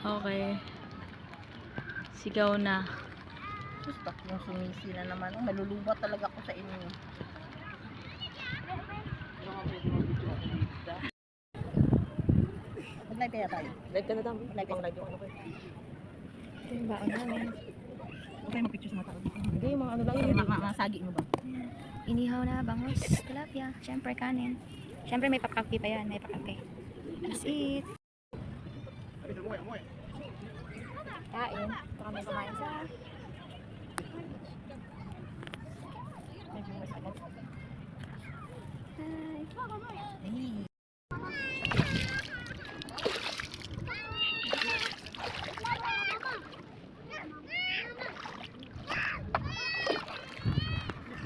Okay. Sigaw na. Gusto yung sumisi na naman. Oh, malulubat talaga ako sa inyo. Mag-live kaya tayo? Live ka na dami. Live Pang live yung ano ko. Ito yung baon namin. Okay, mag-picture sa mata. Hindi, mga ano lang yun. Masagi mo ba? Inihaw na bangus, tilapia, syempre kanin. Syempre may pakaki pa yan, may pakaki. That's it. Kain. Ito kami kumain sa... Hi. Hey.